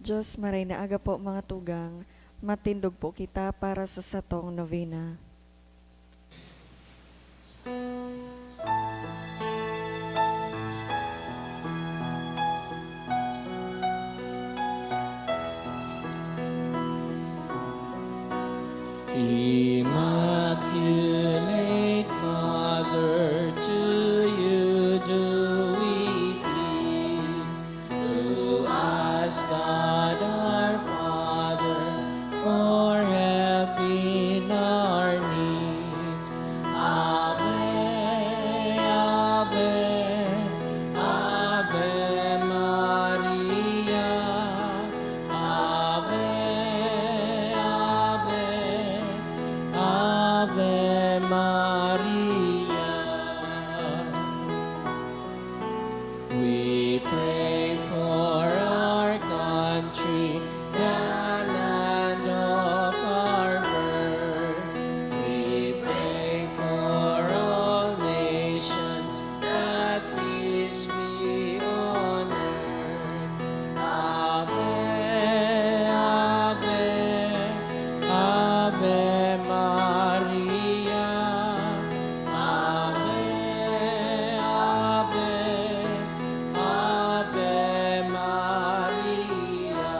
Diyos maray na aga po mga tugang, matindog po kita para sa satong novena. Immaculate Mother, to you do we plead. To us, God our Father, for help in our need. Ave, Ave, Ave Maria. Ave, Ave, Ave Maria. We pray for our country, the land of our birth. We pray for all nations, that peace be on earth. Ave, Ave, Ave Maria. Ave, Ave, Ave Maria.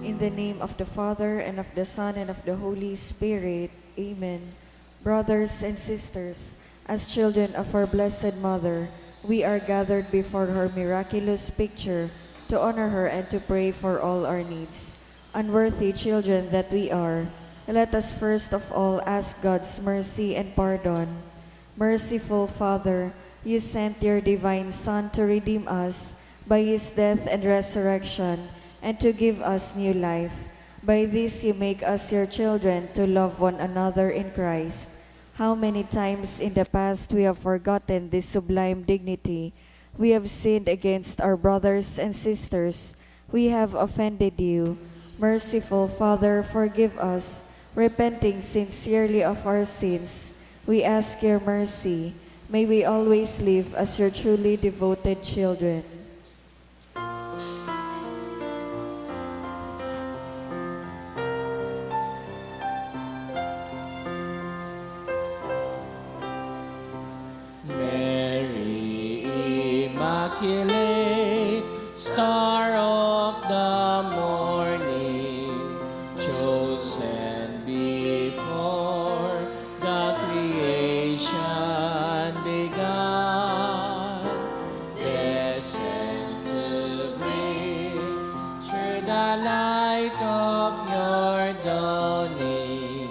In the name of the Father, and of the Son, and of the Holy Spirit. Amen. Brothers and sisters, as children of our Blessed Mother, we are gathered before her miraculous picture to honor her and to pray for all our needs. Unworthy children that we are, let us first of all ask God's mercy and pardon. Merciful Father, you sent your divine Son to redeem us by his death and resurrection, and to give us new life. By this you make us your children to love one another in Christ. How many times in the past we have forgotten this sublime dignity. We have sinned against our brothers and sisters. We have offended you. Merciful Father, forgive us, repenting sincerely of our sins. We ask your mercy. May we always live as your truly devoted children. Mary, Immaculate, Star of the morning, chosen before the creation began, descend to bring through the light of your dawning,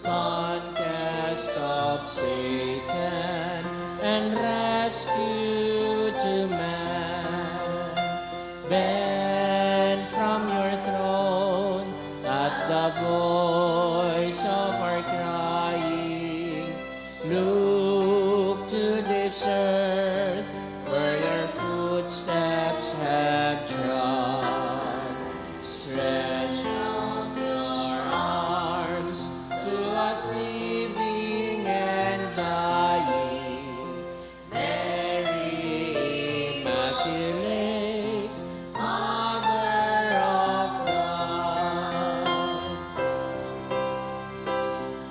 conquest of Satan and rescue to man. Bend from your throne at the voice of our crying. Look to this earth where your footsteps have trod. Stretch out your arms to us living and dying. Mary, Immaculate, Mother of God.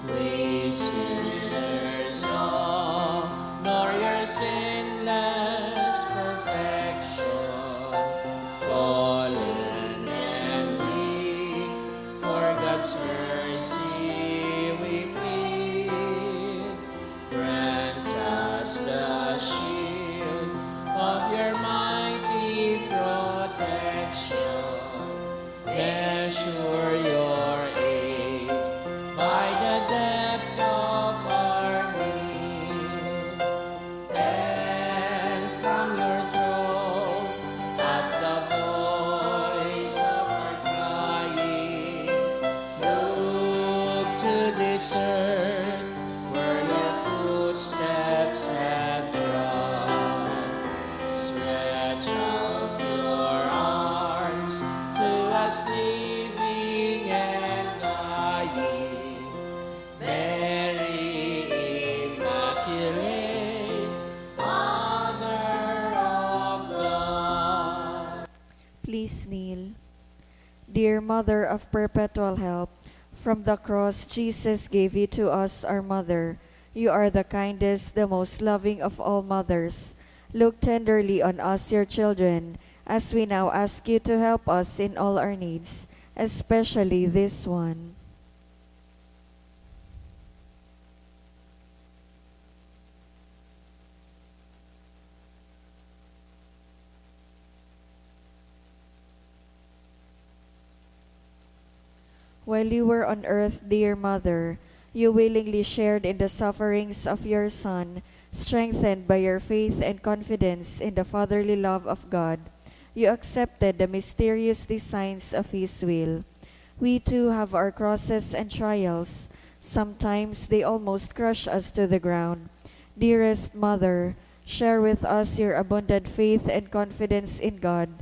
We sinners all, nor your sinless perfection, fallen and weak, for God's mercy we plead. Grant us the shield of your mighty protection. Measure your aid by the depth of our need. And from your throne, as the voice of our crying, look to this earth where your footsteps have trod. Stretch out your arms to us living and dying. Mary, Immaculate, Mother of God. Please kneel. dear Mother of perpetual help, from the cross Jesus gave you to us, our Mother. You are the kindest, the most loving of all mothers. Look tenderly on us, your children, as we now ask you to help us in all our needs, especially this one. While you were on earth, dear Mother, you willingly shared in the sufferings of your Son, strengthened by your faith and confidence in the fatherly love of God. You accepted the mysterious designs of His will. We too have our crosses and trials. Sometimes they almost crush us to the ground. Dearest Mother, share with us your abundant faith and confidence in God.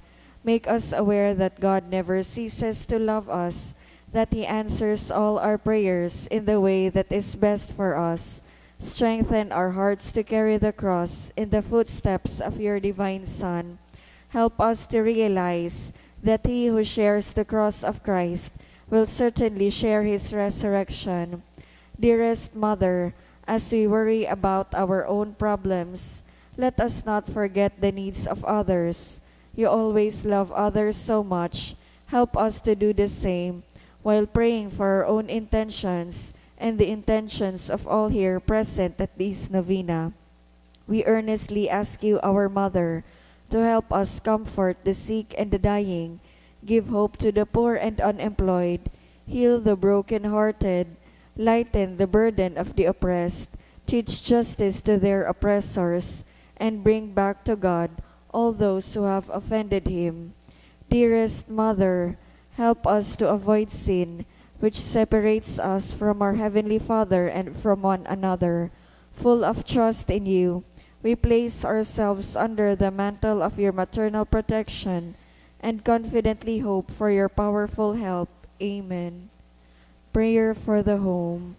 Make us aware that God never ceases to love us, that He answers all our prayers in the way that is best for us. Strengthen our hearts to carry the cross in the footsteps of your divine Son. Help us to realize that he who shares the cross of Christ will certainly share His resurrection. Dearest Mother, as we worry about our own problems, let us not forget the needs of others. You always love others so much. Help us to do the same, while praying for our own intentions and the intentions of all here present at this novena. We earnestly ask you, our Mother, to help us comfort the sick and the dying, give hope to the poor and unemployed, heal the broken-hearted, lighten the burden of the oppressed, teach justice to their oppressors, and bring back to God all those who have offended Him. Dearest Mother, help us to avoid sin, which separates us from our Heavenly Father and from one another. Full of trust in you, we place ourselves under the mantle of your maternal protection and confidently hope for your powerful help. Amen. Prayer for the home.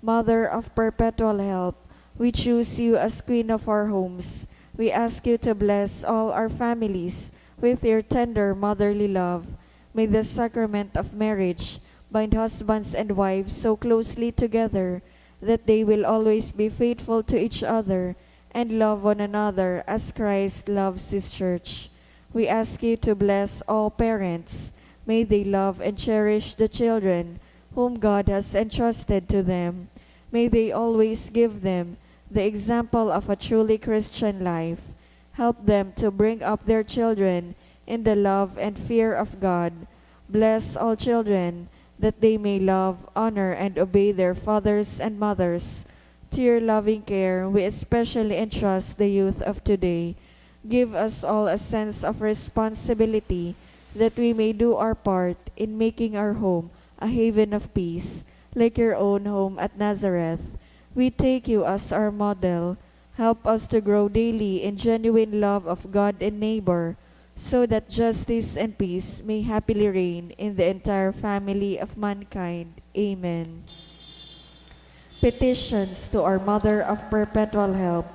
Mother of perpetual help, we choose you as Queen of our homes. We ask you to bless all our families with your tender motherly love. May the sacrament of marriage bind husbands and wives so closely together that they will always be faithful to each other and love one another as Christ loves His church. We ask you to bless all parents. May they love and cherish the children whom God has entrusted to them. May they always give them the example of a truly Christian life. Help them to bring up their children in the love and fear of God. Bless all children, that they may love, honor, and obey their fathers and mothers. To your loving care, we especially entrust the youth of today. Give us all a sense of responsibility, that we may do our part in making our home a haven of peace, like your own home at Nazareth. We take you as our model. Help us to grow daily in genuine love of God and neighbor, so that justice and peace may happily reign in the entire family of mankind. Amen. Petitions to our Mother of Perpetual Help.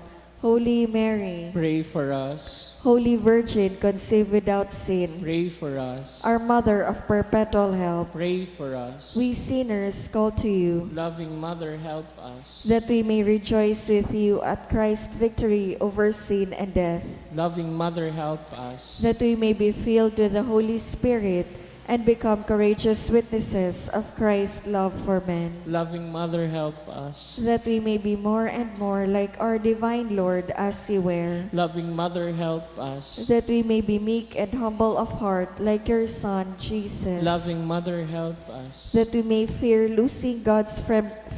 Holy Mary, Pray for us. Holy Virgin conceived without sin, Pray for us. our Mother of Perpetual Help, Pray for us. we sinners call to you, Loving Mother, help us. that we may rejoice with you at Christ's victory over sin and death, Loving Mother, help us. that we may be filled with the Holy Spirit and become courageous witnesses of Christ's love for men, Loving Mother, help us. that we may be more and more like our divine Lord as He were, Loving Mother, help us. that we may be meek and humble of heart like your Son, Jesus, Loving Mother, help us. that we may fear losing God's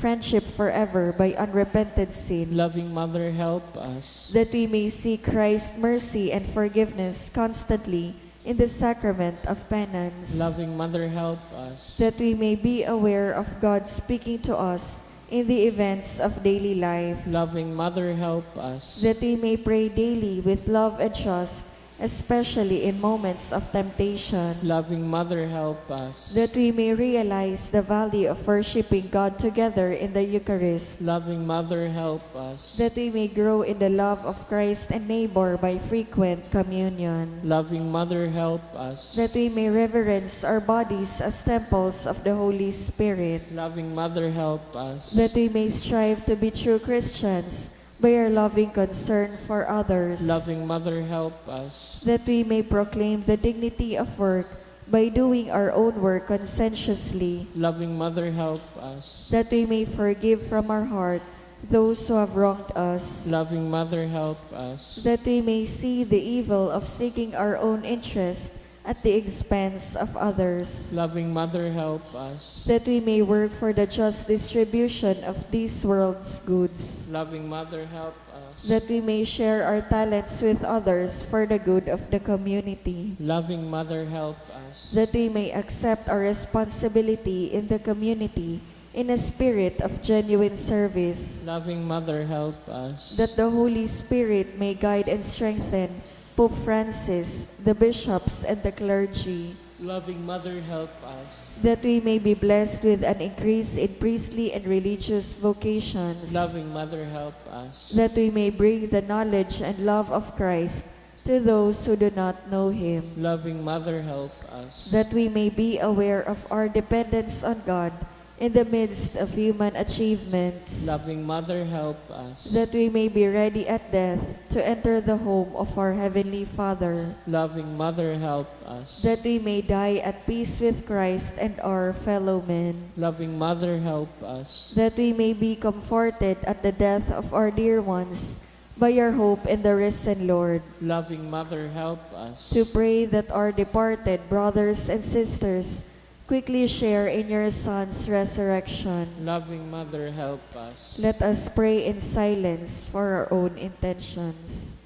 friendship forever by unrepented sin, Loving Mother, help us. that we may seek Christ's mercy and forgiveness constantly in the sacrament of penance, Loving Mother, help us. that we may be aware of God speaking to us in the events of daily life, Loving Mother, help us. that we may pray daily with love and trust especially in moments of temptation, Loving Mother, help us. that we may realize the value of worshiping God together in the Eucharist, Loving Mother, help us. that we may grow in the love of Christ and neighbor by frequent communion, Loving Mother, help us. that we may reverence our bodies as temples of the Holy Spirit, Loving Mother, help us. that we may strive to be true Christians by our loving concern for others, Loving Mother, help us. that we may proclaim the dignity of work by doing our own work conscientiously, Loving Mother, help us. that we may forgive from our heart those who have wronged us, Loving Mother, help us. that we may see the evil of seeking our own interest at the expense of others, Loving Mother, help us. that we may work for the just distribution of this world's goods, Loving Mother, help us. that we may share our talents with others for the good of the community, Loving Mother, help us. that we may accept our responsibility in the community in a spirit of genuine service, Loving Mother, help us. that the Holy Spirit may guide and strengthen Pope Francis, the bishops, and the clergy, Loving Mother, help us. that we may be blessed with an increase in priestly and religious vocations, Loving Mother, help us. that we may bring the knowledge and love of Christ to those who do not know Him, Loving Mother, help us. that we may be aware of our dependence on God in the midst of human achievements, Loving Mother, help us. that we may be ready at death to enter the home of our Heavenly Father, Loving Mother, help us. that we may die at peace with Christ and our fellow men, Loving Mother, help us. that we may be comforted at the death of our dear ones by our hope in the risen Lord, Loving Mother, help us. to pray that our departed brothers and sisters quickly share in your Son's resurrection. Loving Mother, help us. Let us pray in silence for our own intentions.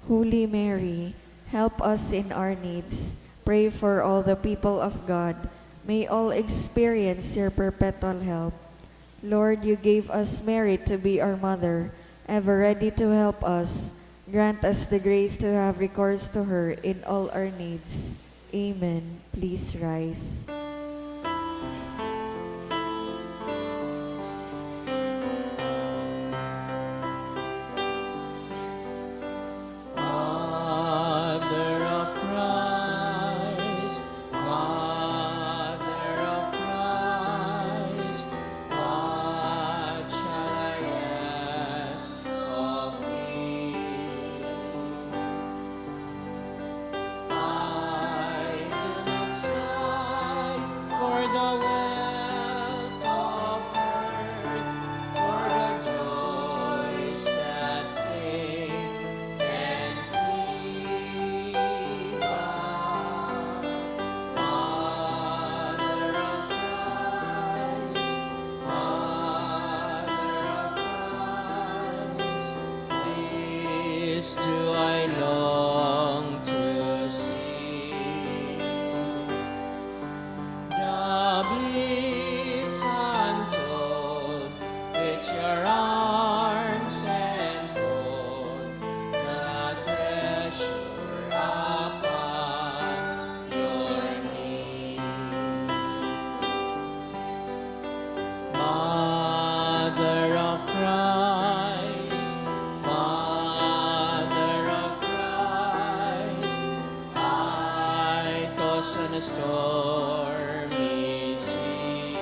Holy Mary, help us in our needs. Pray for all the people of God. May all experience your perpetual help. Lord, you gave us Mary to be our mother, ever ready to help us. Grant us the grace to have recourse to her in all our needs. Amen. Please rise. Mother of Christ, Mother of Christ, what shall I ask of thee? I do not sigh for the wealth of earth, for the joys that fade and flee. Mother of Christ, this do I long to see. The bliss untold which your arms enfold, the treasure upon your knee. Mother of Christ, Mother of Christ, I toss on a stormy sea.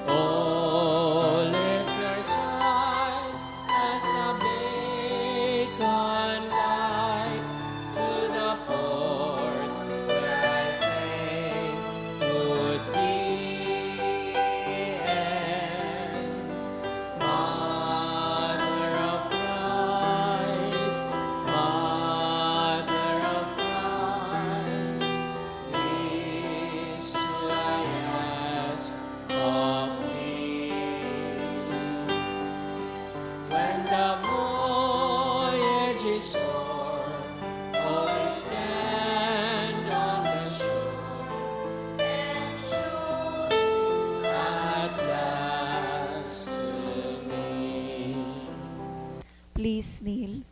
Oh, lift your child as a beacon light to the port where I fain would be. And Mother of Christ, Mother of Christ, Please kneel.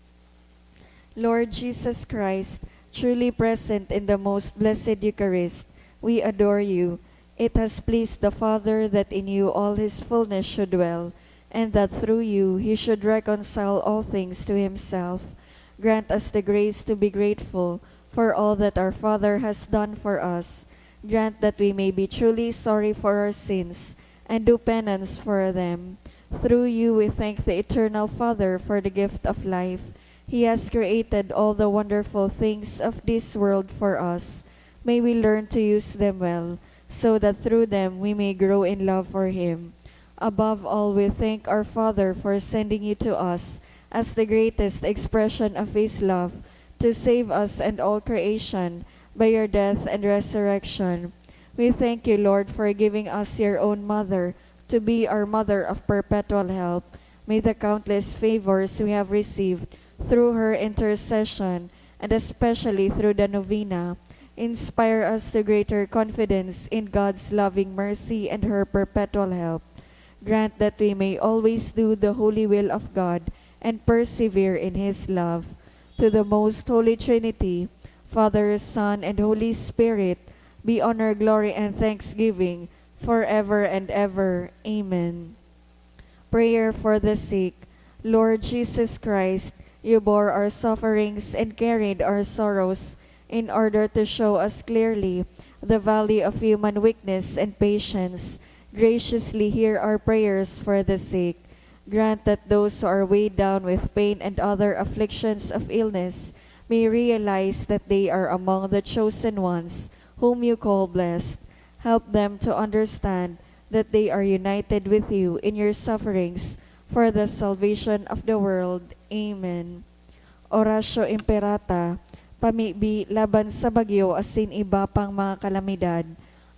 Lord Jesus Christ, truly present in the most blessed Eucharist, we adore you. It has pleased the Father that in you all his fullness should dwell, and that through you he should reconcile all things to himself. Grant us the grace to be grateful for all that our Father has done for us. Grant that we may be truly sorry for our sins and do penance for them. Through you we thank the Eternal Father for the gift of life. He has created all the wonderful things of this world for us. May we learn to use them well, so that through them we may grow in love for Him. Above all, we thank our Father for sending you to us as the greatest expression of His love, to save us and all creation by your death and resurrection. We thank you, Lord, for giving us your own mother to be our mother of perpetual help. May the countless favors we have received through her intercession, and especially through the novena, inspire us to greater confidence in God's loving mercy and her perpetual help. Grant that we may always do the holy will of God and persevere in His love. To the most Holy Trinity, Father, Son, and Holy Spirit, be honor, glory, and thanksgiving forever and ever. Amen. Prayer for the sick. Lord Jesus Christ, you bore our sufferings and carried our sorrows in order to show us clearly the value of human weakness and patience. Graciously hear our prayers for the sick. Grant that those who are weighed down with pain and other afflictions of illness may realize that they are among the chosen ones whom you call blessed. Help them to understand that they are united with you in your sufferings for the salvation of the world. Amen. Oratio Imperata, pamibi laban sa bagyo asin iba pang mga kalamidad,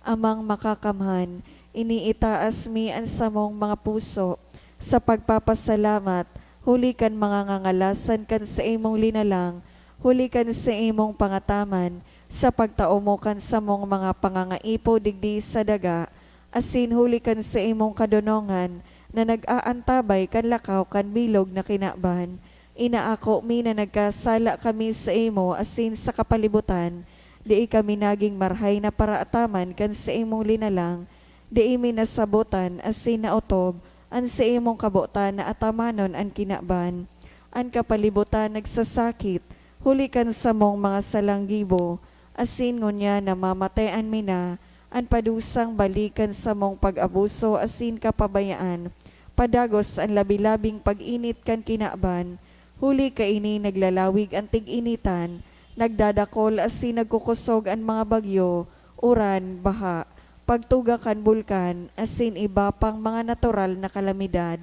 amang makakamhan, iniitaas mi ang samong mga puso, sa pagpapasalamat, huli kan mga ngangalasan kan sa imong linalang, huli kan sa imong pangataman, sa pagtao mo kan sa mong mga pangangaipo digdi sa daga, asin huli kan sa imong kadonongan, na nag-aantabay kan lakaw kan bilog na kinaban. Inaako mi na nagkasala kami sa imo asin sa kapalibutan, di kami naging marhay na paraataman kan sa imong linalang, di imi nasabutan asin naotob, an sa imong kabutan na atamanon an kinaban. An kapalibutan nagsasakit, huli kan sa mong mga salanggibo, asin ngunya na mamatayan mi na, an padusang balikan sa mong pag-abuso asin kapabayaan, padagos ang labi-labing pag-init kan kinaban, huli kaini naglalawig ang tig-initan, nagdadakol asin nagkukusog ang mga bagyo, uran, baha, pagtuga kan bulkan, asin iba pang mga natural na kalamidad,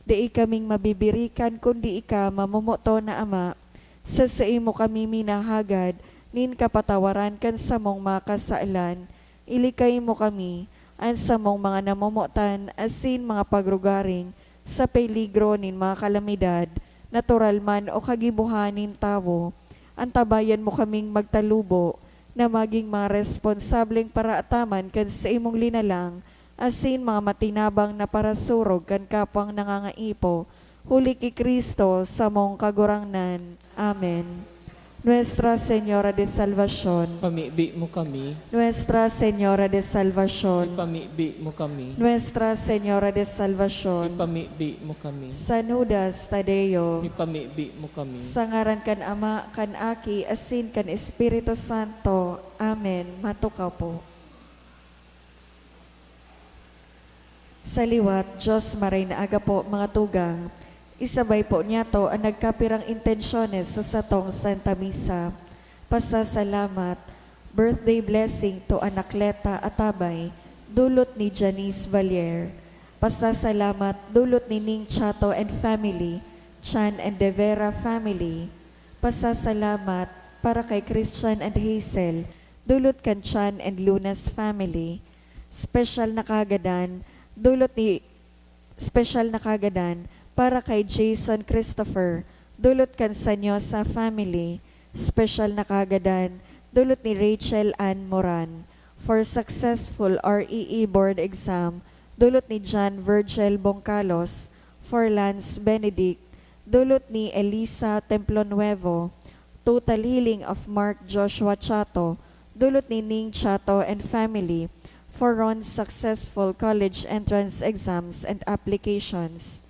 di kaming mabibirikan kundi ika mamumuto na Ama, sa imo kami minahagad, nin kapatawaran kan sa mong makasailan, ilikay mo kami, ang sa mong mga namumutan, asin mga pagrugaring, sa peligro nin mga kalamidad, natural man o kagibuhanin tawo, antabayan mo kaming magtalubo, na maging mga responsableng paraataman kan sa imong linalang, asin mga matinabang na parasurog kan kapang nangangaipo, huli ki Kristo sa mong kagurangnan. Amen. Nuestra Señora de Salvación, Pamibi mo kami. Nuestra Señora de Salvación, Ipamibi mo kami. Nuestra Señora de Salvación, Ipamibi mo kami. Sanudas Tadeo, Ipamibi mo kami. sa ngaran kan Ama, kan Aki, asin kan Espiritu Santo. Amen. Matukaw po. Sa liwat, Diyos maray na aga po mga tugang, isabay po niya to ang nagkapirang intensyones sa satong Santa Misa. Pasasalamat, birthday blessing to Anakleta Atabay, dulot ni Janice Valier. Pasasalamat, dulot ni Ning Chato and family, Chan and De Vera family. Pasasalamat para kay Christian and Hazel, dulot kan Chan and Lunas family. Special na kagadan, special na kagadan para kay Jason Christopher, dulot kan Sanyosa family. Special na kagadan, dulot ni Rachel Ann Moran. For successful REE board exam, dulot ni John Virgil Bongkalos. For Lance Benedict, dulot ni Elisa Templonuevo. Total healing of Mark Joshua Chato, dulot ni Ning Chato and family. For Ron's successful college entrance exams and applications.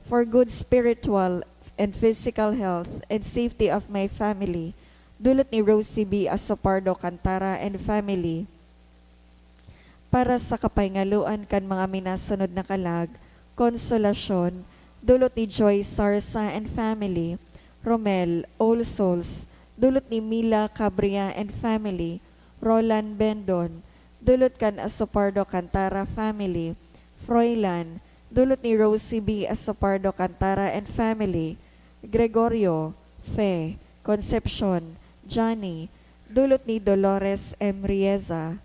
For good spiritual and physical health and safety of my family, dulot ni Rosie B. Asopardo Cantara and family. Para sa kapahingaluan kan mga minasunod na kalag, konsolasyon, dulot ni Joy Sarsa and family. Romel, All Souls, dulot ni Mila Cabria and family. Roland Bendon, dulot kan Asopardo Cantara family. Froilan, dulot ni Rosie B. Asopardo Cantara and family. Gregorio, Fe, Concepcion, Johnny, dulot ni Dolores M. Rieza.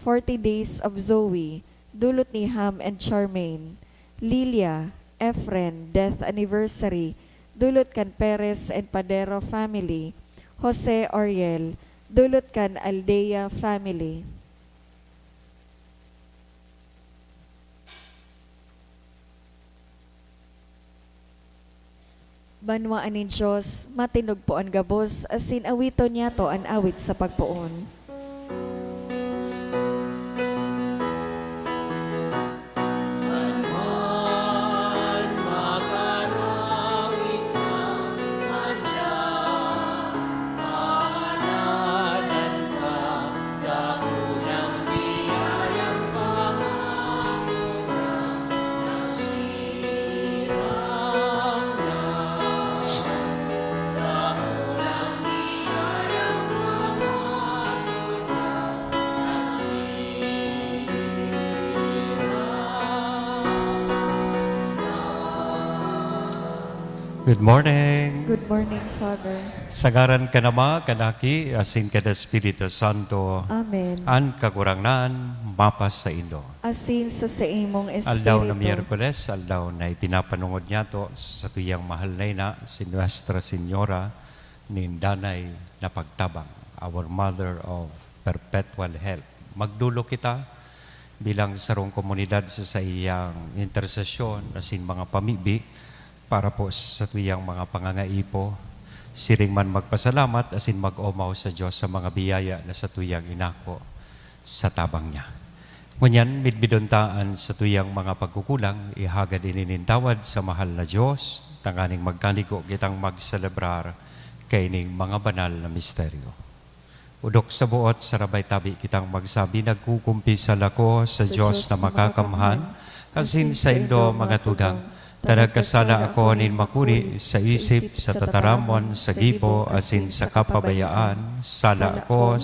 40 Days of Zoe, dulot ni Ham and Charmaine. Lilia, Efren, death anniversary, dulot kan Perez and Padero family. Jose Oriel, dulot kan Aldea family. Banwaan ni Diyos, matinog po ang gabos, asin awito niya to ang awit sa pagpuon. Good morning. Good morning, Father. Sagaran ka nama, kanaki, asin ka na Espiritu Santo, Amen. an kagurangnan, mapas sa Indo. Asin sa imong Espiritu. Aldaw na Miyerkules, aldaw na ipinapanungod niya to sa tuyang mahal na ina, si Nuestra Señora, ni Danay na pagtabang, our Mother of Perpetual Help. Magdulo kita bilang sarong komunidad sa iyang intersesyon, asin mga pamibi, para po sa tuyang mga pangangaipo, siring man magpasalamat asin mag-omaw sa Diyos sa mga biyaya na sa tuyang inako sa tabang niya. Ngunyan, midbiduntaan sa tuyang mga pagkukulang, ihagad ininintawad sa mahal na Diyos, tanganing magkanigo kitang magselebrar kaining mga banal na misteryo. Udok sa buot, sa rabay tabi kitang magsabi, nagkukumpisal ako sa Diyos na makakamhan, asin sa Indo mga tugang, Taragkasala ako nin makuri sa isip, sa tataramon, sa gibo, asin sa kapabayaan. Sala ako,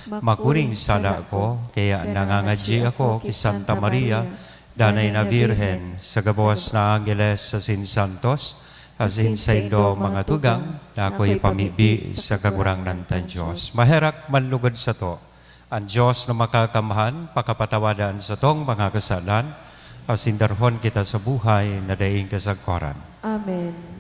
makuring sala ako, kaya nangangadji ako kay Santa Maria, danay na Virhen, sa gabawas na Angeles, asin Santos, asin sa Indo mga tugang, na ako'y pamibi sa kagurangnan tan Diyos. Maherak manlugod sa to, ang Diyos na makakamhan, pakapatawadan sa tong mga kasalan, asindarhon kita sa buhay na daing kasagkoran. Amen.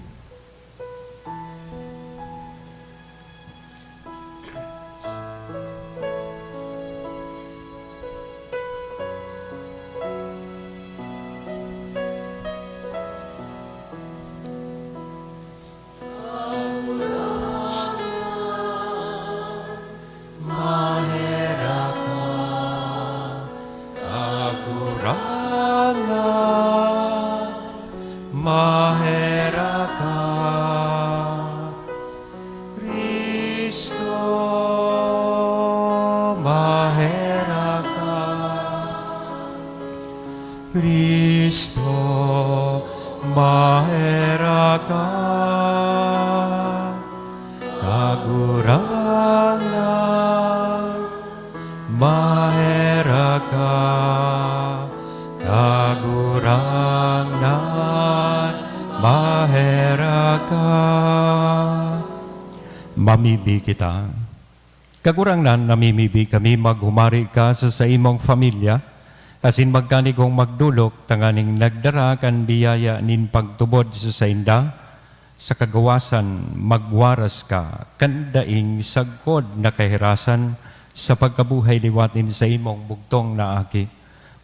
Mamibi kita. Kagurangnan namimibi kami maghumari ka sa imong familia, asin magkanigong magdulok, tanganing nagdara kan biyaya nin pagtubod sa inda, sa kagawasan magwaras ka, kandaing sagkod na kahirasan, sa pagkabuhay liwatin sa imong bugtong na aki.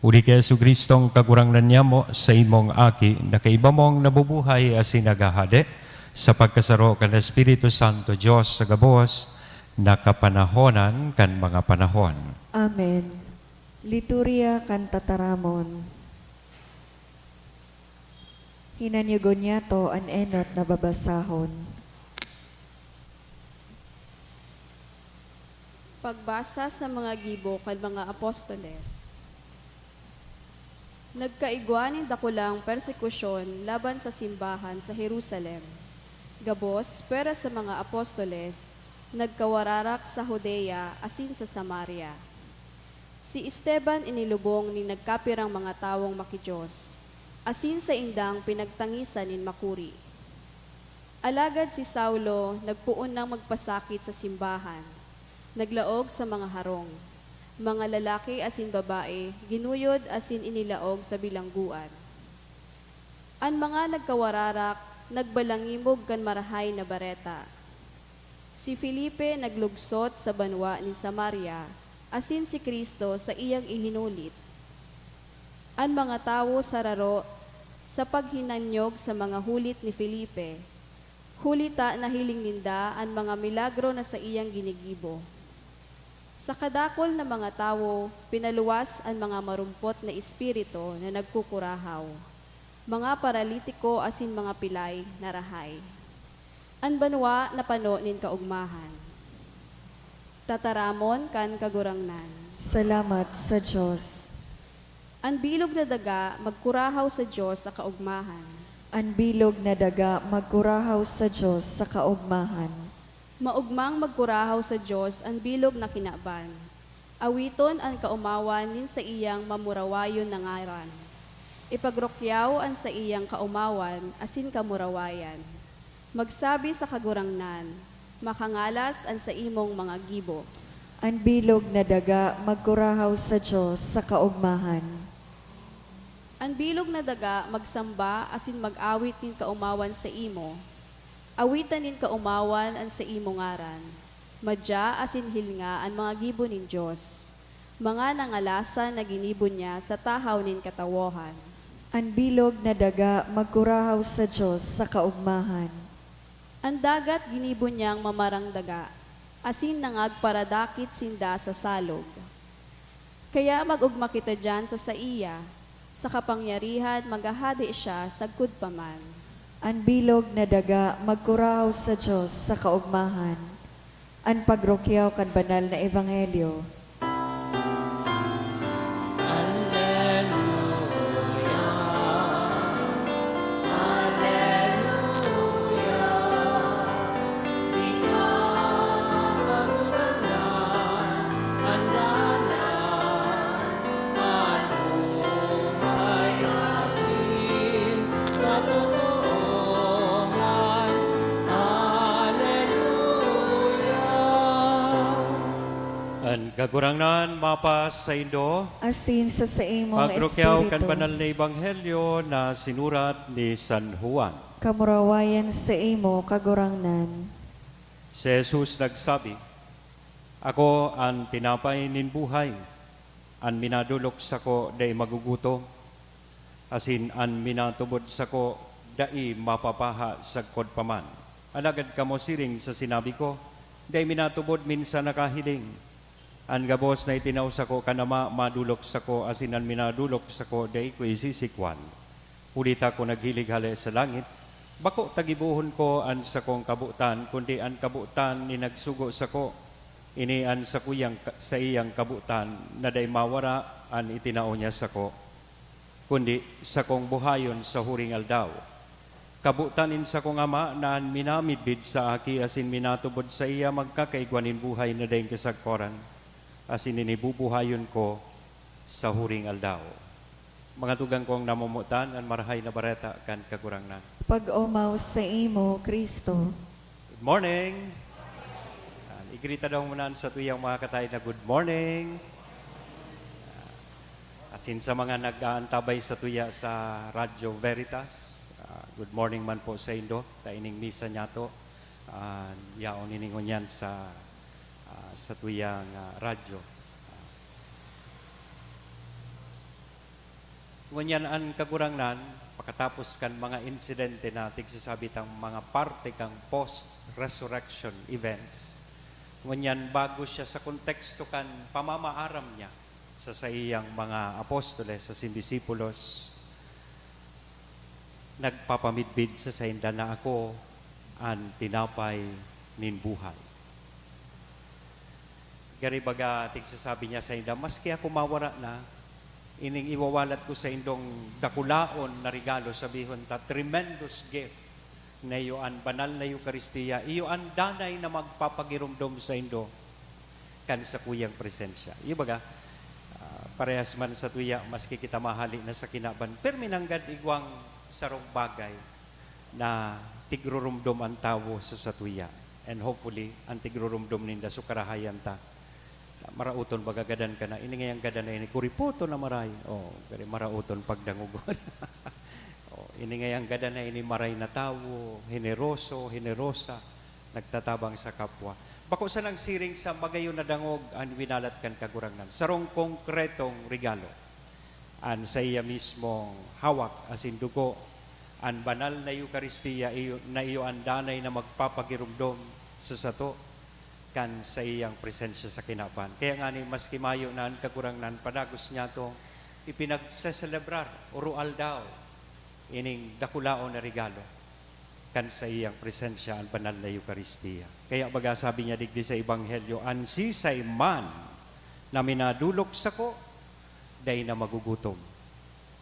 Uri kay Yesu Kristong kagurangnan niya mo sa imong aki, na kaiba mong nabubuhay as sinagahade, sa pagkasaro kan Espiritu Santo Diyos sa gabos, nakapanahonan kan mga panahon. Amen. Liturya kan tataramon. Hinanyugon niya to an enot na babasahon. Pagbasa sa mga gibo kan mga apostoles. Nagkaigwa nin dakulang persekusyon laban sa simbahan sa Jerusalem. Gabos, pera sa mga apostoles, nagkawararak sa Judea asin sa Samaria. Si Esteban inilubong ni nagkapirang mga tawong makidiyos, asin sa indang pinagtangisan nin makuri. Alagad si Saulo nagpuon ng magpasakit sa simbahan, naglaog sa mga harong. Mga lalaki asin babae, ginuyod asin inilaog sa bilangguan. Ang mga nagkawararak, nagbalangimog kan marahay na bareta. Si Felipe naglugsot sa banwa ni Samaria, asin si Kristo sa iyang ihinulit. Ang mga tawo sararo sa paghinanyog sa mga hulit ni Felipe, hulita na hiling ninda ang mga milagro na sa iyang ginigibo. Sa kadakol na mga tawo, pinaluwas ang mga marumpot na espiritu na nagkukurahaw, mga paralitiko asin mga pilay na rahay. Ang banwa na pano nin kaugmahan. Tataramon kan kagurangnan. Salamat sa Diyos. Ang bilog na daga magkurahaw sa Diyos sa kaugmahan. Ang bilog na daga magkurahaw sa Diyos sa kaugmahan. Maugmang magkurahaw sa Diyos ang bilog na kinaban. Awiton ang kaumawan nin sa iyang mamurawayon na ngaran. Ipagrokyaw ang sa iyang kaumawan asin kamurawayan. Magsabi sa kagurangnan, makangalas ang sa imong mga gibo. Ang bilog na daga magkurahaw sa Diyos sa kaugmahan. Ang bilog na daga magsamba asin mag-awit nin kaumawan sa imo. Awitan nin kaumawan ang sa imo ngaran. Madya asin hilnga ang mga gibo nin Diyos. Mga nangalasan na ginibo niya sa tahaw nin katawohan. Ang bilog na daga magkurahaw sa Diyos sa kaugmahan. Ang dagat ginibo niyang mamarang daga, asin nangagparadakit sinda sa salog. Kaya magugma kita dyan sa iya, sa kapangyarihan magahadi siya sagkud paman. Ang bilog na daga magkurahaw sa Diyos sa kaugmahan. Ang pagrokyaw kan banal na ebanghelyo. Gagurangnan mapas sa Indo, Asin sa imong agrokyaw kan espiritu. banal na ebanghelyo na sinurat ni San Juan. Kamurawayan sa imo kagurangnan. Si Jesus nagsabi, Ako ang tinapay nin buhay, ang minadulok sa ko day magugutom, asin ang minatubod sa ko dai mapapaha sa kod paman. Alagad kamo siring sa sinabi ko, day minatubod minsan nakahiling. Ang gabos na itinaw sa ko kanama madulok sa ko asin ang minadulok sa ko day ko isisikwan. Ulit ako naghilig-hali sa langit, bako tagibuhon ko an sa kong kabutan, kundi ang kabutan ni nagsugo sa ko, inian sa kuyang sa iyang kabutan na day mawara an itinao niya sa ko, kundi sa kong buhayon sa huring aldaw. Kabutanin sa kong ama na an minamidbid sa aki asin minatubod sa iya magkakaigwanin buhay na day kasagkoran. Asin inibubuhayon ko sa huring aldaw. Mga tugang kong namumutan, ang marahay na bareta kan kagurangnan. Pag-umaw sa imo, Kristo. Good morning! Igrita daw muna sa tuyang mga katay na good morning. Asin sa mga nag-aantabay sa tuya sa Radyo Veritas, good morning man po sa Indo, taining misa niya to. Yaon iningon yan sa tuyang radyo. Ngunyan ang kagurangnan, pagkatapos kan mga insidente na tigsasabi tang mga parte kang post-resurrection events. Ngunyan bago siya sa konteksto kan pamamaaram niya sa iyang mga apostoles, sa sindisipulos, nagpapamidbid sa sainda na ako ang tinapay nin buhay. Gari baga tigsasabi niya sa inda, maski ako mawara na, ining iwawalat ko sa indong dakulaon na regalo, sabihon ta, tremendous gift na iyo ang banal na Eucharistia, iyo ang danay na magpapagirumdom sa indo kan sa kuyang presensya. Iyo baga, parehas man sa tuya, maski kita mahali na sa kinaban, pero minanggad igwang sarong bagay na tigrurumdom ang tawo sa satuya. And hopefully, ang tigrurumdom ninda so karahayan ta. Marauton bagagadan ka na, iningayang gadan na ini, kuriputo na maray. Pero marauton pagdangugon. Iningayang gadan na ini, maray na tawo, generosa, nagtatabang sa kapwa. Bako sa nang siring sa magayon na dangog, ang winalat kan kagurangnan. Sarong konkretong regalo. An sa iya mismong hawak, asin dugo, ang banal na Eucharistia, na iyo ang danay na magpapagirumdom sa sato, kan sa iyang presensya sa kinaban. Kaya nga ni maski mayo na ang kagurangnan, padagos niya to ipinagseselebrar, urual daw, ining dakulao na regalo, kan sa iyang presensya ang banal na Eucharistia. Kaya baga sabi niya digdi sa Ebanghelyo, ang sisay man na minadulok sa ko, day na magugutom.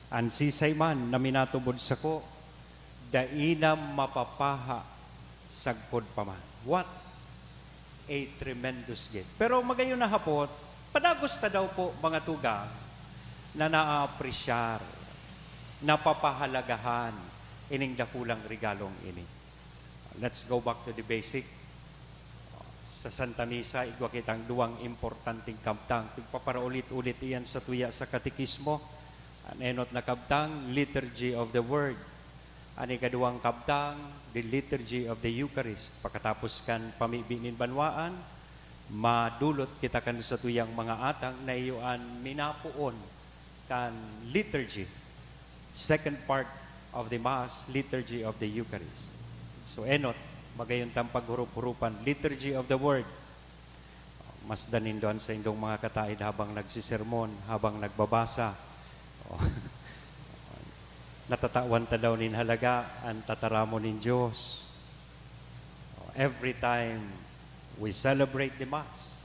Ang sisay man na minatubod sa ko, day na mapapaha sagpod pa man. What a tremendous gift. Pero magayon na hapot, padagos na daw po mga tugang na naaapresyar, napapahalagahan ining dakulang regalong ini. Let's go back to the basic. Sa Santa Misa, igwa kitang duwang importanteng kabtang. Pagpaparaulit-ulit iyan sa tuya sa katikismo. Ang enot na kabtang, Liturgy of the Word. Ang ikaduwang kabtang, the Liturgy of the Eucharist. Pagkatapos kan pamibinin banwaan, madulot kita kan sa tuyang mga atang na iyoan minapuon kan liturgy. Second part of the Mass, Liturgy of the Eucharist. So enot, magayon tang paghurup-hurupan, Liturgy of the Word. Mas danin doon sa indong mga kataid habang nagsisermon, habang nagbabasa. Natatawan ta daw nin halaga ang tataramo nin Diyos. Every time we celebrate the Mass.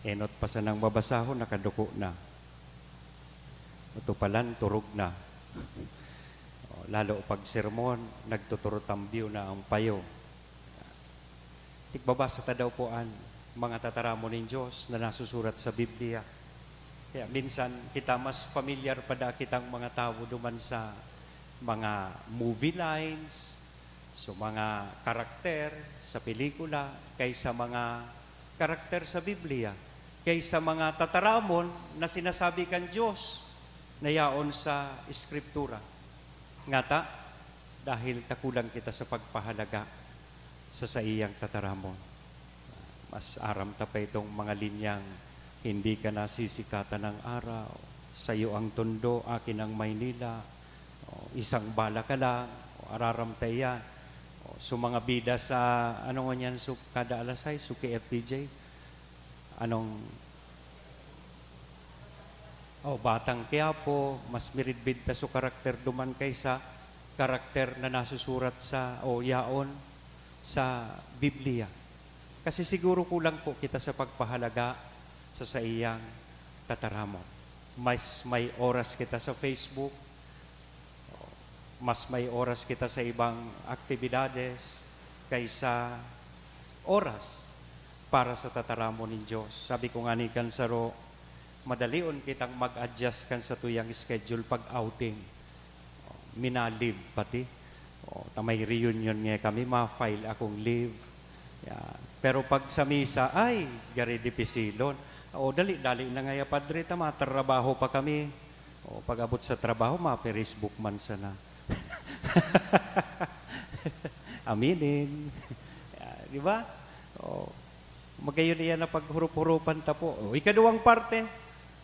Enot pa sa nang babasahon, nakaduko na. Utupalan, turog na. Lalo pag sermon, nagtuturotambyo na ang payo. Tigbabasa ta daw po ang mga tataramo nin Diyos na nasusurat sa Biblia. Kaya minsan kita mas familiar pa da kitang mga tao duman sa mga movie lines, so mga karakter sa pelikula, kaysa mga karakter sa Biblia, kaysa mga tataramon na sinasabi kan Diyos na yaon sa Eskriptura. Ngata, dahil takulang kita sa pagpahalaga sa iyang tataramon. Mas aram ta pa itong mga linyang, hindi ka nasisikatan ng araw, sa iyo ang tondo, akin ang Maynila, isang bala ka lang, araramtay yan. So mga bida sa, ano nga yan, so, kada alasay, so KFPJ, Batang Quiapo, mas miridbid ta so karakter duman kaysa karakter na nasusurat sa, yaon, sa Biblia. Kasi siguro kulang po kita sa pagpahalaga sa iyang tataramo. Mas may oras kita sa Facebook, mas may oras kita sa ibang aktibidades kaysa oras para sa tataramo ni Diyos. Sabi ko nga ni Kansaro, madalion kitang mag-adjust kan sa tuyang schedule pag outing. Minalive pati. May reunion nga kami, ma-file akong leave. Yeah. Pero pag sa misa, ay, gari dipisilon. Dali na nga padre, matrabaho pa kami. Pag abot sa trabaho, ma-Facebook man sana. Aminin. Di ba? Magayon iyan na paghurup-hurupan ta po. Ikaduwang parte,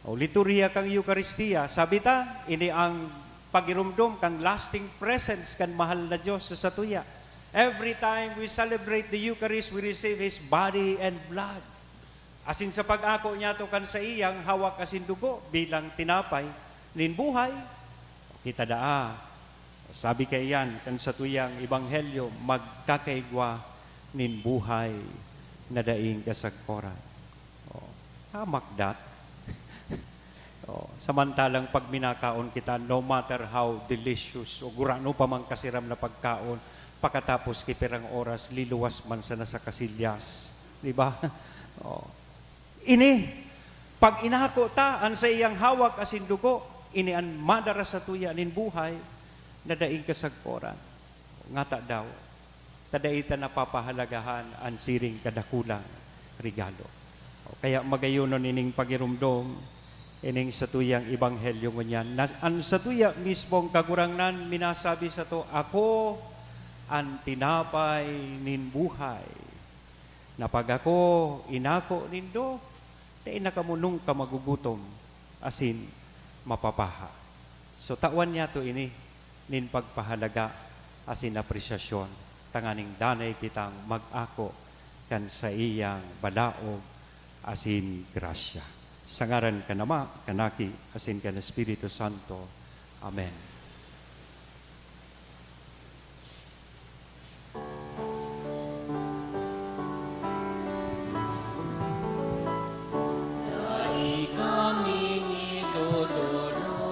O liturhiya kang Eucharistia, sabi ta, ini ang pagirumdum kang lasting presence kan mahal na Diyos sa satuya. Every time we celebrate the Eucharist, we receive His body and blood. Asin sa pag-ako niya to kan sa iyang hawak asin dugo bilang tinapay, nin buhay, kita daa. Sabi kay yan, kan sa tuyang Ebanghelyo, magkakaigwa nin buhay na daing kasagporan. Hamak dat. Samantalang pag minakaon kita, no matter how delicious o gurano pa mang kasiram na pagkaon, pagkatapos kipirang oras, liluwas man sa nasa kasilyas. Di ba? Ini, pag inako ta, an sa iyang hawak asin dugo, ini an madara sa tuya nin buhay, na daing kasagporan. Ngata daw, tadaita napapahalagahan ang siring kadakulang regalo. Kaya magayunon ining pagirumdom, ining sa tuyang Ebanghelyo ngunyan. Ang sa tuya mismong kagurangnan, minasabi sa to, ako ang tinapay nin buhay. Na pag ako inako nindo, dahil nakamunong ka magugutom, asin mapapaha. So tawan niya to ini, nin pagpahalaga, asin apresyasyon, tanganing danay kitang mag-ako kan sa iyang balaog, asin grasya. Sa ngaran ka nama, kanaki, asin ka na Espiritu Santo. Amen. Dari kami idodolo,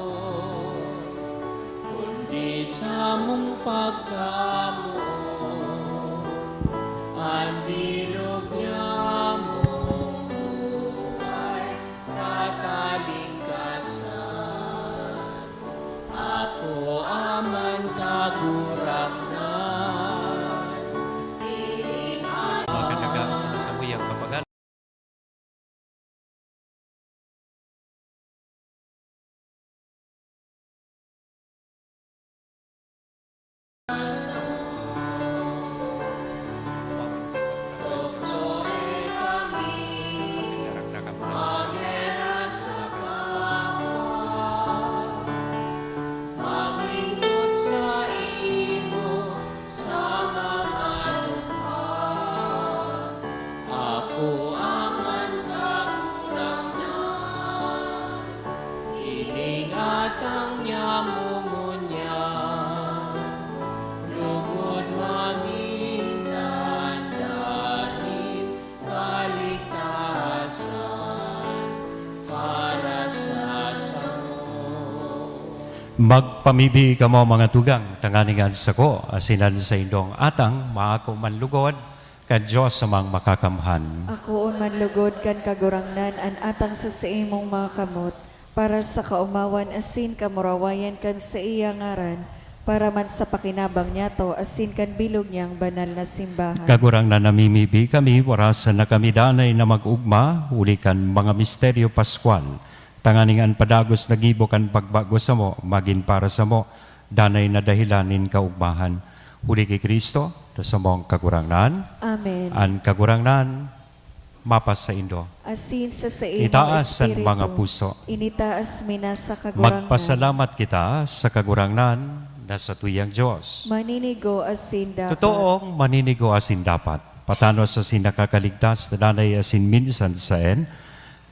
kundi sa mong pagkamo, ang bilog niya mong buhay, kakalingkasan. Ako aman kagurangnan, iling Maganaga sa nasamuyang kapagal. maglingkod sa imo sa mga lupha. Ako aman kagurangnan, iningatang niya mungunyan, lugod mamindan dahil kaligtasan para sa samo. Magpamibi ka mo mga tugang, tanganingan sa ko, asinan sa indong atang, maako manlugod, ka Diyos samang makakamhan. Ako manlugod kan kagurangnan an atang sa imong mga kamot, para sa kaumawan asin kamurawayan kan sa iya ngaran, para man sa pakinabang niya to asin kan bilog niyang banal na simbahan. Kagurang na namimibi kami, warasan na kami danay na mag-ugma, ulikan mga misteryo Pascual. Tanganingan padagos nagibo kan pagbago sa mo, magin para sa mo, danay na dahilanin kaugmahan. Huli kay Kristo, sa mong kagurangnan, Amen. an kagurangnan, mapas sa indo. Asin sa imong Itaas ang espiritu, mga puso. initaas mina sa kagurangnan. Magpasalamat kita sa kagurangnan na sa tuyang Diyos. Maninigo asin dapat. Totoong maninigo asin dapat. Patano sa sinakakaligtas na danay asin minsan saen,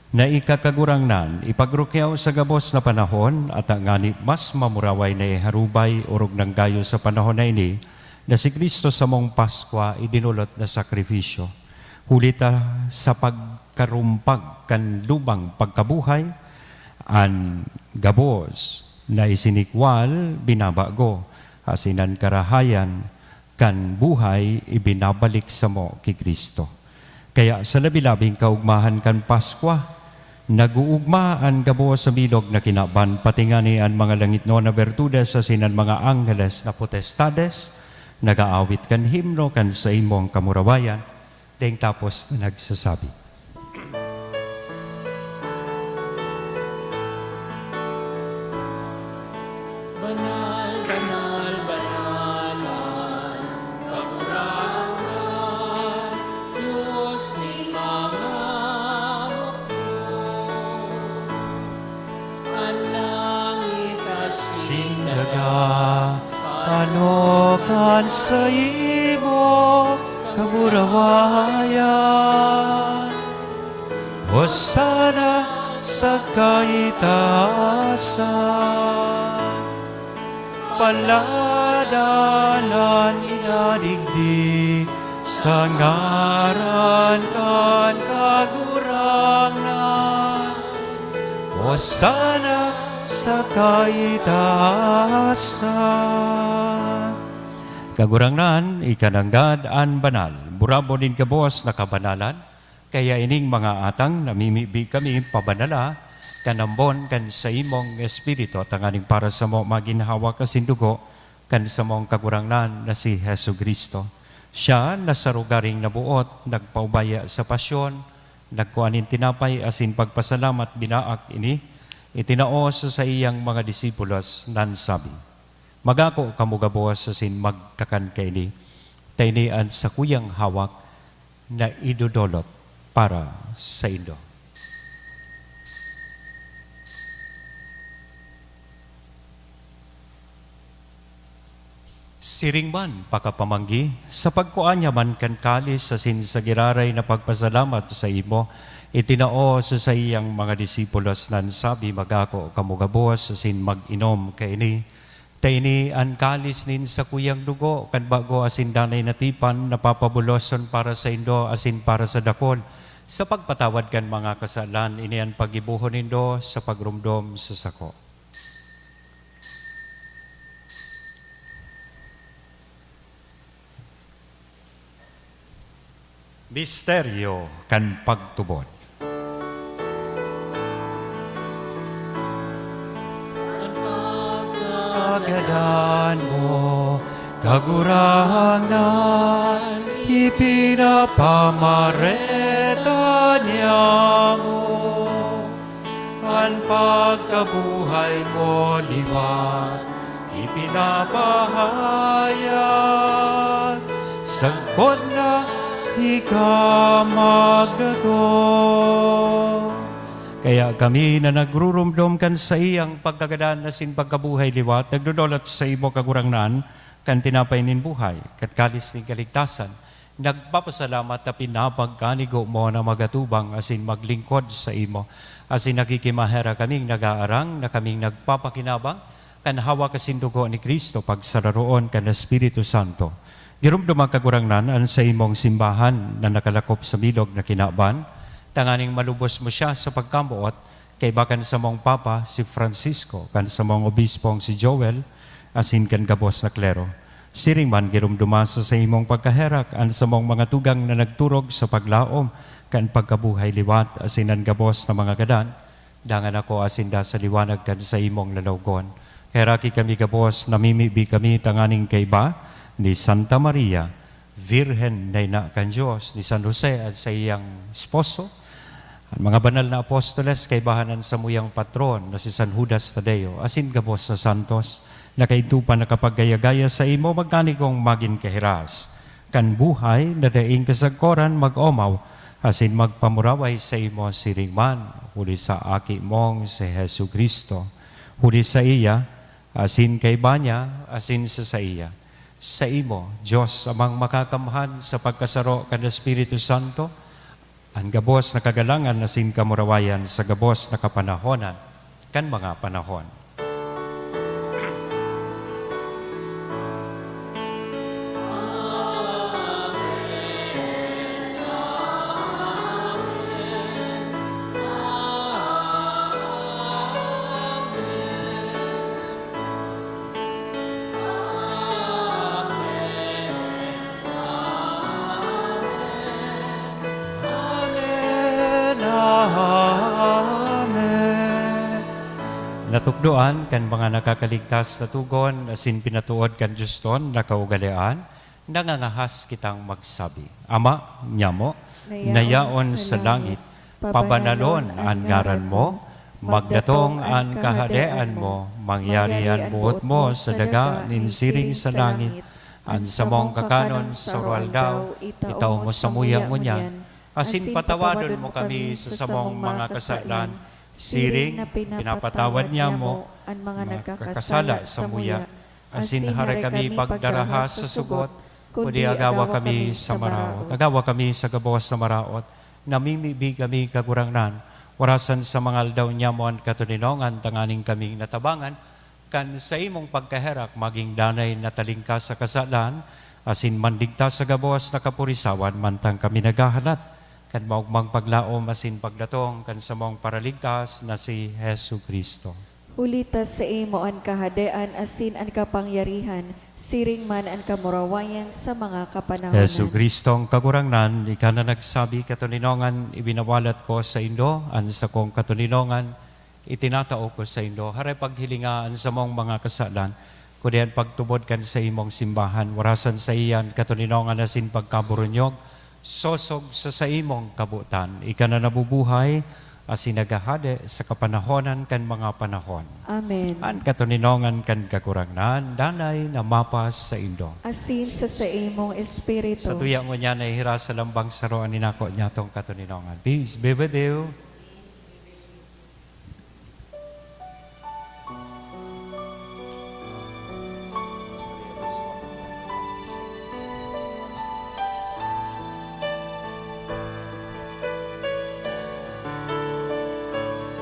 na ikakagurangnan, ipagrukyaw sa gabos na panahon at ang ngani mas mamuraway na iharubay urog ng gayo sa panahon na ini, na si Kristo sa mong Paskwa idinulot na sakripisyo. Hulita sa pagkarumpag kan lubang pagkabuhay, an gabos na isinikwal binabago, asinan karahayan, kan buhay ibinabalik sa mo kay Kristo. Kaya sa labi-labing kaugmahan kan Paskwa, naguugma ang gabo sa milog na kinaban, patingani ang mga langit no na bertudes sa sinan mga angeles na potestades, nagaawit kan himno kan sa imong kamurawayan, deng tapos na nagsasabi. Banal, banal, banalan, kagurangan, Diyos ni mga mukha. kan sa imo kamurawayan. Hosana sa kaitaasan, paladalan inadigdi sa ngaran kan kagurangan. Hosana sa kaitaasan. Kagurangan, ikananggad an banal. Burabo din kabos na kabanalan. Kaya ining mga atang namimibi kami pabanala, kanambon kan sa imong espiritu, tanganing para sa mo maginhawa kasindugo, kan sa mong kagurangan na si Hesu Kristo. Siya na sa rugaring nabuot, nagpaubaya sa pasyon, nagkuanin tinapay asin pagpasalamat binaak ini, itinaos sa iyang mga disipulos nan sabi, magako kamugabos asin magkakan kaini, tainian sa kuyang hawak na idudolot para sa Indo. Siring man pakapamanggi, sa pagkuanya man kan kalis sa sinsagiraray na pagpasalamat sa imo, itinao sa iyang mga disipulos nan sabi magako kamugabos sa sin mag-inom kaini, taini an kalis nin sa kuyang dugo, kan bago asin danay natipan, napapabuloson para sa Indo asin para sa dakol, sa pagpatawad kan mga kasalan, inian pagibuhon nindo sa pagrumdom sa sako. Misteryo kan pagtubod. Kagadan mo, kagurangan, ipinapamareta niya mo. Ang pagkabuhay mo liwat, ipinapahayag, sagpon na ikamagdato. Kaya kami na nagrurumdom kan sa iyang pagkagadan na sin pagkabuhay liwat, nagdudolot sa imo kagurangnan, kan tinapay nin buhay, kat kalis ni kaligtasan, nagpapasalamat na pinapagkanigo mo na magatubang asin maglingkod sa imo, asin nakikimahera kaming nag-aarang na kaming nagpapakinabang, kan hawa kasindugo ni Kristo pagsararoon kan Espiritu Santo. Girumdum ang kagurangnan an sa imong simbahan na nakalakop sa bilog na kinaban, tanganing malubos mo siya sa pagkamuot, kay bakan sa mong Papa si Francisco, kan sa mong Obispong si Joel, asin kan gabos na klero. Siring man girumdumasa sa imong pagkaherak, an sa mong mga tugang na nagturog sa paglaom, kan pagkabuhay liwat, asin ang gabos na mga gadan, dangan ako asinda sa liwanag kan sa imong lalawgon. Heraki kami gabos, namimibi kami tanganing kay ba, ni Santa Maria, Virhen na ina kan Diyos, ni San Jose at sa iyang esposo, ang mga banal na apostoles kay bahanan sa muyang patron na si San Judas Tadeo, asin gabos sa santos, na kaitupan na kapag gaya-gaya sa imo, magkanikong magin kahiras. Kan buhay na daing kasagkoran mag-omaw, asin magpamuraway sa imo siringman, huli sa aki mong si Hesu Kristo, huli sa iya, asin kay banya, asin sa iya. Sa imo, Diyos, amang makakamhan sa pagkasaro kan Espiritu Santo, ang gabos na kagalangan na sin kamurawayan sa gabos na kapanahonan, kan mga panahon. Natukdoan kan mga nakakaligtas na tugon, asin pinatuod kan Diyoston na kaugalian, nangangahas kitang magsabi, Ama, nyamo, nayaon sa langit, pabanalon ang ngaran mo, magdatong ang kahadean mo, mangyari ang buot mo sa daga ninsiring sa langit, ang samong kakanon sa rual daw, itaw mo sa muyang ngunyan, asin patawadon mo kami sa samong mga kasalan, siring, pinapatawad niya mo ang mga nagkakasala sa muya, Asin hare kami pagdaraha sa sugot, kundi agawa kami sa maraot. Agawa kami sa gabawas sa maraot, namimibi kami kagurangnan, warasan sa mga aldaw niya mo ang katuninongan, tanganing kaming natabangan, kan sa imong pagkaherak, maging danay na talingka sa kasalan, asin mandigta sa gabawas na kapurisawan, mantang kami naghahanat, kan maugmang paglaom, asin pagdatong, kan sa mong paraligtas na si Hesu Kristo. Ulitas sa imo ang kahadean asin ang kapangyarihan, siring man ang kamurawayan sa mga kapanahonan. Hesu Kristong kagurangnan, ika na nagsabi katuninongan, ibinawalat ko sa Indo, an sa kong katuninongan, itinatao ko sa Indo, haray paghilingaan sa mong mga kasalan, kudian pagtubod kan sa imong simbahan, warasan sa iyan katuninongan asin pagkaburunyog, sosog sa imong kabutan, ika na nabubuhay, asin nagahade sa kapanahonan kan mga panahon. Amen. An katuninongan kan kakurangnan, danay na mapas sa Indo. Asin sa imong espiritu. Sa tuyang mo niya na ihira sa lambang saroan ni nako niya tong katuninongan. Peace be with you.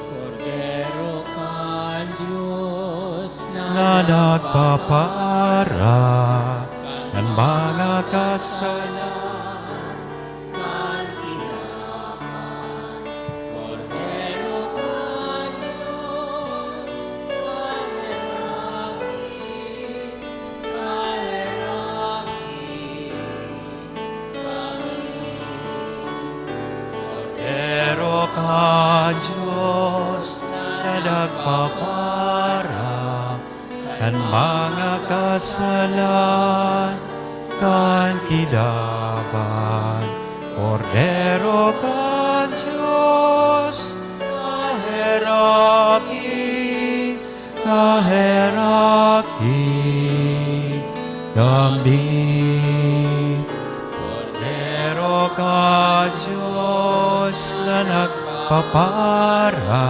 Cordero ka, Diyos Na nagpapara ng mga kasalanan. Cordero ka, Diyos, kaheraki, Pero ka Diyos na nagpapara ng mga kasalan kan kidaban. Cordero ka Diyos, kaheraki, kami. Cordero ka Diyos na nagpapara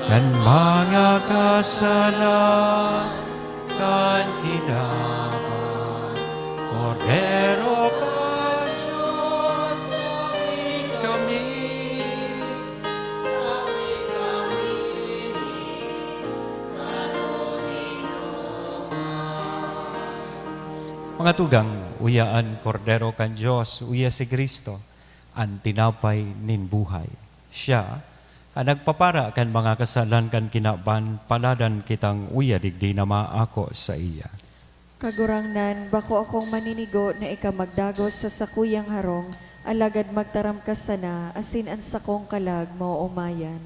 kan mga kasalan kan kinaban. Cordero ka Diyos, kami. Mga tugang, uyaan Cordero kan Diyos, uya si Kristo, ang tinapay nin buhay. Siya, ang nagpapara kan mga kasalan kan kinaban, paladan kitang uya digdi na maako sa iya. Kagurangnan, bako akong maninigo na ika magdagos sa sakuyang harong, alagad magtaram ka sana, asin ang sakong kalag mo umayan.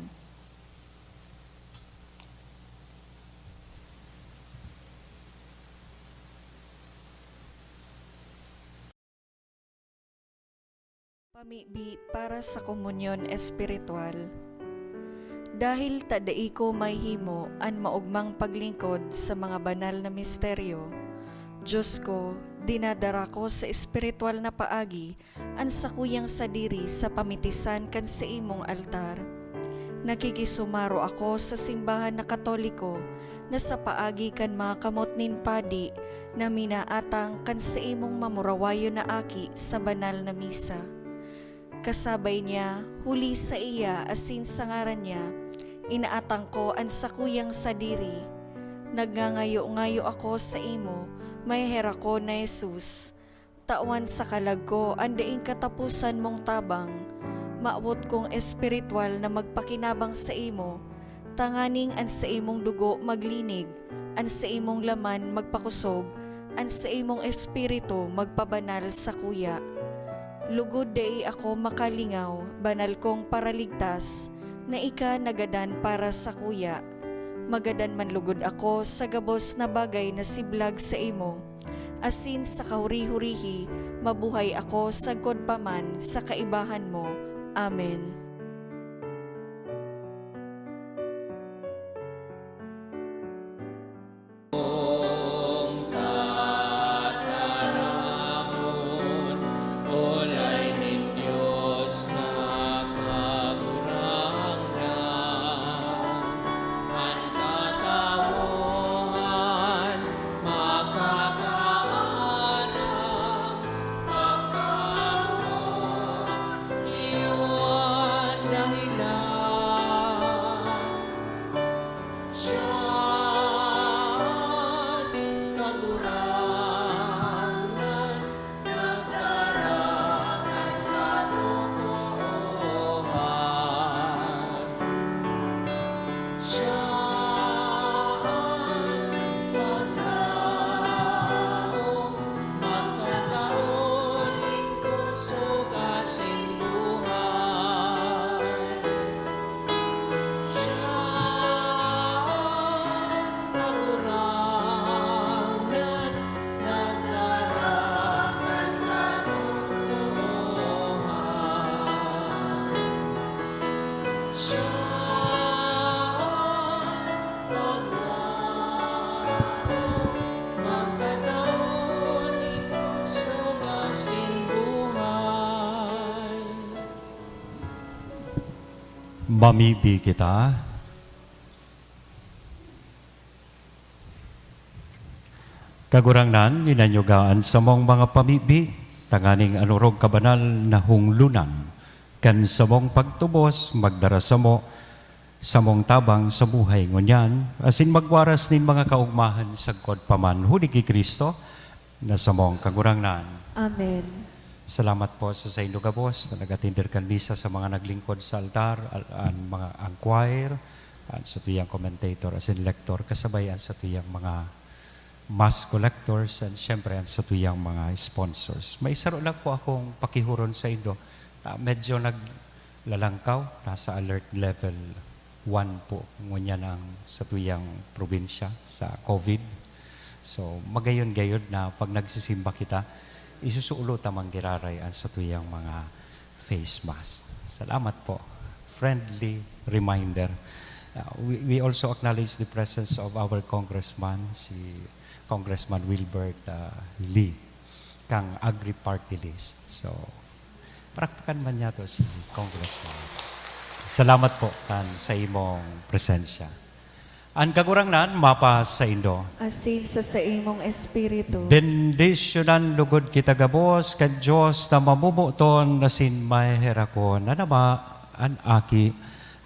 Pamibi para sa komunyon espiritual. Dahil tadai ko may himo an maugmang paglingkod sa mga banal na misteryo, Diyos ko, dinadara ko sa espiritual na paagi an sakuyang sadiri sa pamitisan kan sa imong altar. Nakikisumaro ako sa simbahan na Katoliko na sa paagi kan mga kamot nin padi na minaatang kan sa imong mamurawayo na aki sa banal na misa. Kasabay niya, huli sa iya asin sa ngaran niya, inaatang ko ang sakuyang sadiri. Nagngangayo-ngayo ako sa imo, may hera ko na Jesus. Tawan sa kalag ko, andaing katapusan mong tabang. Maawot kong espiritual na magpakinabang sa imo, tanganing an sa imong dugo maglinig, an sa imong laman magpakusog, an sa imong espiritu magpabanal sa kuya. Lugod dai ako makalingaw, banal kong paraligtas, na ika nagadan para sa kuya. Magadan man lugod ako sa gabos na bagay na siblag sa imo. Asin sa kahuri-hurihi, mabuhay ako sagkod paman sa kaibahan mo. Amen. Mamibi kita. Kagurangnan, ninanyugaan sa mong mga pamibi, tanganing anurog kabanal na hunglunan, kan sa mong pagtubos, magdara sa mong tabang sa buhay ngunyan, asin magwaras nin mga kaugmahan sa kod paman, huli ki Kristo, na sa mong kagurangnan. Amen. Salamat po sa inyo gabos na nag-attender kan misa sa mga naglingkod sa altar, ang choir, sa tuyang commentator, asin lector, kasabayan sa tuyang mga mass collectors, and syempre sa tuyang mga sponsors. May isaro lang po akong pakihuron sa inyo. Medyo naglalangkaw, nasa alert level 1 po, ngunyan ang sa tuyang probinsya sa COVID. So, magayon-gayon na pag nagsisimba kita, isusulo tamang giraray ang sa tuyang mga face mask. Salamat po. Friendly reminder. We also acknowledge the presence of our congressman, si Congressman Wilbert Lee, kang agri-party list. So, praktikan man niya to si Congressman. Salamat po kan sa imong presensya. Ang kagurangnan, mapa sa Indo. Asin sa imong espiritu. Bendisyonan lugod kita gabos, kan Diyos na mamumuton na sin maherakon, na nama an aki,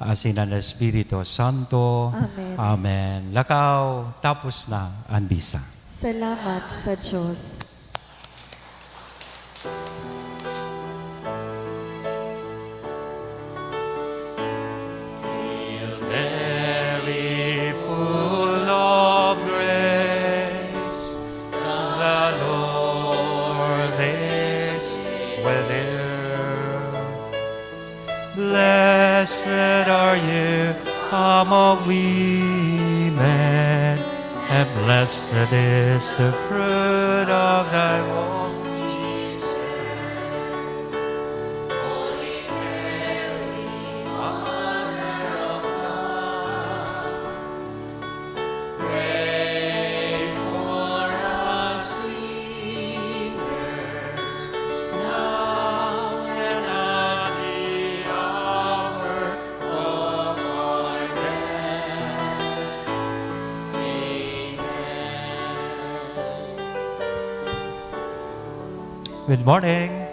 asin ang Espiritu Santo. Amen. Amen. Lakaw, tapos na ang bisa. Salamat sa Diyos. Mary, full of grace, the Lord is with you. Blessed are you among women, and blessed is the fruit of thy womb. Good morning.